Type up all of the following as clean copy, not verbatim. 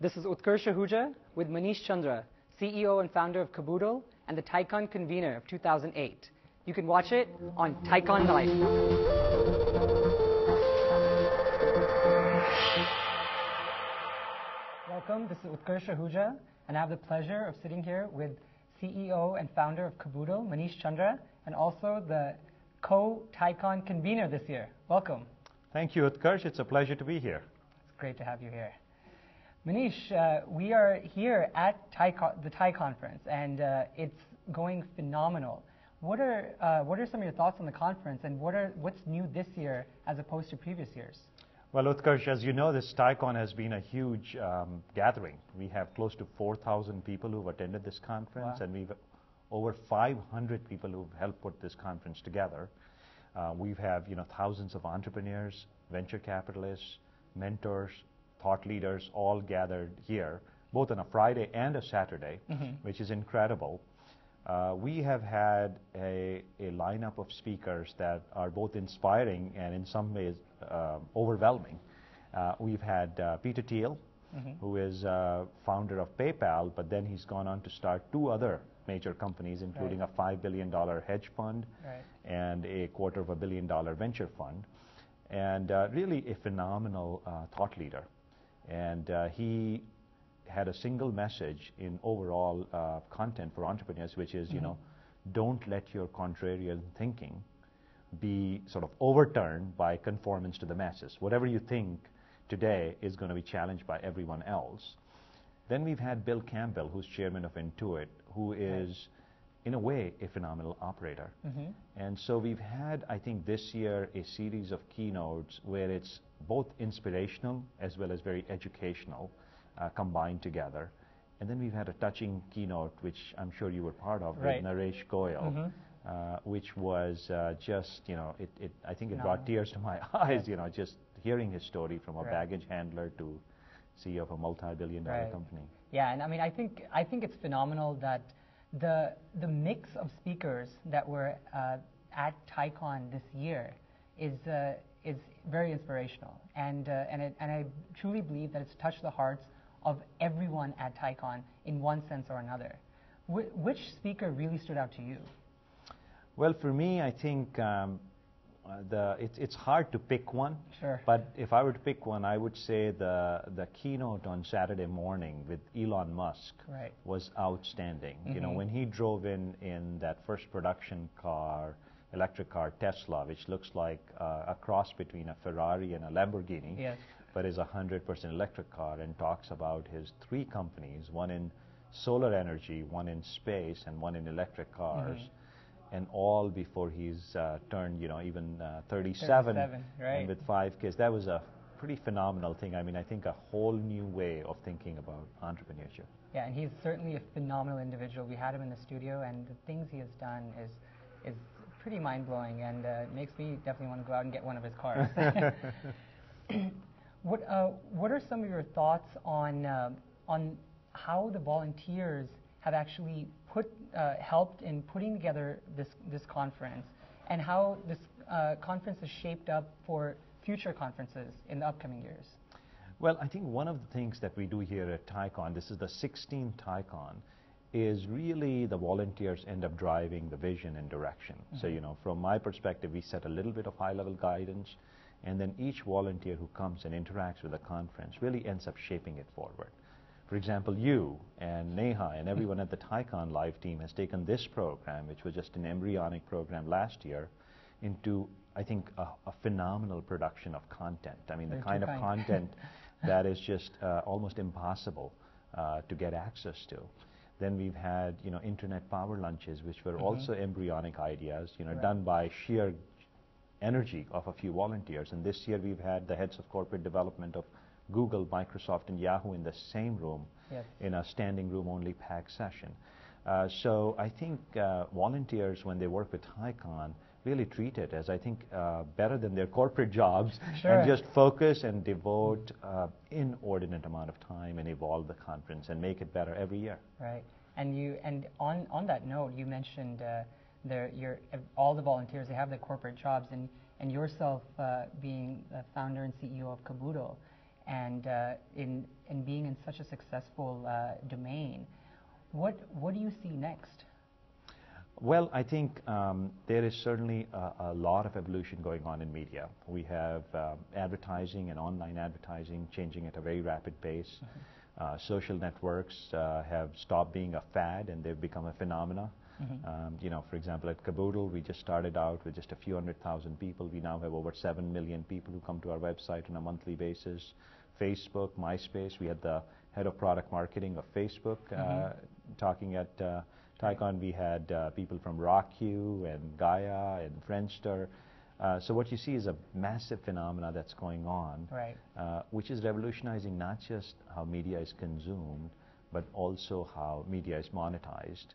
This is Utkarsh Ahuja with Manish Chandra, CEO and founder of Caboodle and the TiEcon convener of 2008. You can watch it on TiEcon Live. Welcome, this is Utkarsh Ahuja, and I have the pleasure of sitting here with CEO and founder of Caboodle, Manish Chandra, and also the co-TiEcon convener this year. Welcome. Thank you, Utkarsh. It's a pleasure to be here. It's great to have you here. Manish, we are here at the TiE conference, and it's going phenomenal. What are some of your thoughts on the conference, and what's new this year as opposed to previous years? Well, Utkarsh, as you know, this TiEcon has been a huge gathering. We have close to 4,000 people who've attended this conference, wow. And we've over 500 people who've helped put this conference together. We've have thousands of entrepreneurs, venture capitalists, mentors, thought leaders all gathered here, both on a Friday and a Saturday, which is incredible. We have had a lineup of speakers that are both inspiring and in some ways overwhelming. We've had Peter Thiel, who is founder of PayPal, but then he's gone on to start two other major companies, including a $5 billion hedge fund and a $250 million venture fund, and really a phenomenal thought leader. And he had a single message in overall content for entrepreneurs, which is, don't let your contrarian thinking be sort of overturned by conformance to the masses. Whatever you think today is going to be challenged by everyone else. Then we've had Bill Campbell, who's chairman of Intuit, who is, in a way, a phenomenal operator. And so we've had, I think, this year a series of keynotes where it's both inspirational as well as very educational combined together. And then we've had a touching keynote, which I'm sure you were part of, with Naresh Goyal, which was just, I think it brought tears to my eyes, just hearing his story from a baggage handler to CEO of a multi-billion-dollar company. Yeah, and I mean, I think it's phenomenal that the mix of speakers that were at TiEcon this year is very inspirational, and I truly believe that it's touched the hearts of everyone at TiEcon in one sense or another. Which speaker really stood out to you? Well, for me, I think it's hard to pick one. Sure. But if I were to pick one, I would say the keynote on Saturday morning with Elon Musk was outstanding. When he drove in that first production car, electric car, Tesla, which looks like a cross between a Ferrari and a Lamborghini, but is a 100% electric car, and talks about his three companies, one in solar energy, one in space, and one in electric cars, and all before he's turned, even 37 and with 5 kids. That was a pretty phenomenal thing. I mean, I think a whole new way of thinking about entrepreneurship. Yeah, and he's certainly a phenomenal individual. We had him in the studio, and the things he has done is pretty mind-blowing, and it makes me definitely want to go out and get one of his cars. What are some of your thoughts on how the volunteers have actually helped in putting together this conference, and how this conference is shaped up for future conferences in the upcoming years? Well, I think one of the things that we do here at TiEcon, this is the 16th TiEcon, is really the volunteers end up driving the vision and direction. So, from my perspective, we set a little bit of high-level guidance, and then each volunteer who comes and interacts with the conference really ends up shaping it forward. For example, you and Neha and everyone at the TiEcon Live team has taken this program, which was just an embryonic program last year, into, I think, a phenomenal production of content. I mean, the kind of content that is just almost impossible to get access to. Then we've had, internet power lunches, which were also embryonic ideas, done by sheer energy of a few volunteers. And this year we've had the heads of corporate development of Google, Microsoft, and Yahoo in the same room in a standing room only packed session. So I think volunteers, when they work with TiEcon, really treat it as, I think, better than their corporate jobs, and just focus and devote inordinate amount of time and evolve the conference and make it better every year. Right. And on that note, you mentioned all the volunteers, they have their corporate jobs, and yourself being the founder and CEO of Caboodle. and in being in such a successful domain. What do you see next? Well, I think there is certainly a lot of evolution going on in media. We have advertising and online advertising changing at a very rapid pace. Social networks have stopped being a fad and they've become a phenomena. For example, at Caboodle, we just started out with just a few 100,000 people. We now have over 7 million people who come to our website on a monthly basis. Facebook, MySpace, we had the head of product marketing of Facebook talking at TiEcon. We had people from RockQ and Gaia and Friendster. So what you see is a massive phenomena that's going on, which is revolutionizing not just how media is consumed, but also how media is monetized.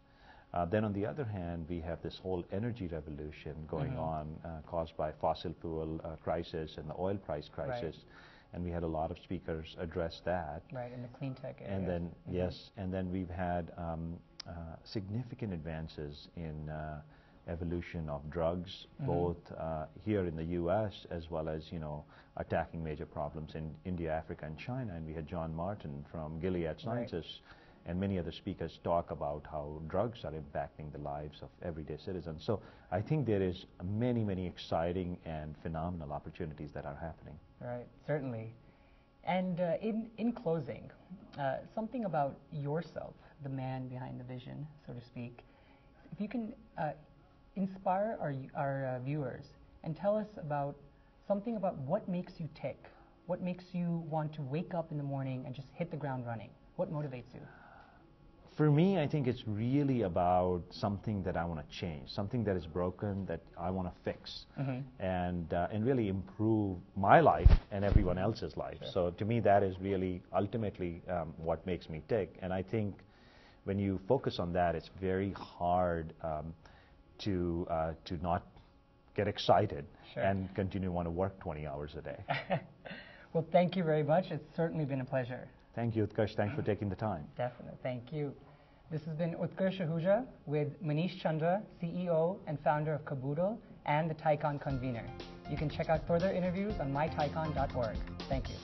Then on the other hand, we have this whole energy revolution going on caused by fossil fuel crisis and the oil price crisis. And we had a lot of speakers address that. Right, in the clean tech area. And then, yes, and then we've had significant advances in evolution of drugs, both here in the U.S. as well as, attacking major problems in India, Africa, and China. And we had John Martin from Gilead Sciences and many other speakers talk about how drugs are impacting the lives of everyday citizens. So I think there is many, many exciting and phenomenal opportunities that are happening. Right, certainly. And in closing, something about yourself, the man behind the vision, so to speak. If you can inspire our viewers and tell us about something about what makes you tick, what makes you want to wake up in the morning and just hit the ground running. What motivates you? For me, I think it's really about something that I want to change, something that is broken that I want to fix, and really improve my life and everyone else's life. So to me, that is really ultimately what makes me tick. And I think when you focus on that, it's very hard to not get excited and continue to want to work 20 hours a day. Well, thank you very much. It's certainly been a pleasure. Thank you, Utkarsh. Thanks for taking the time. Definitely. Thank you. This has been Utkarsh Ahuja with Manish Chandra, CEO and founder of Caboodle and the TiEcon convener. You can check out further interviews on mytiecon.org. Thank you.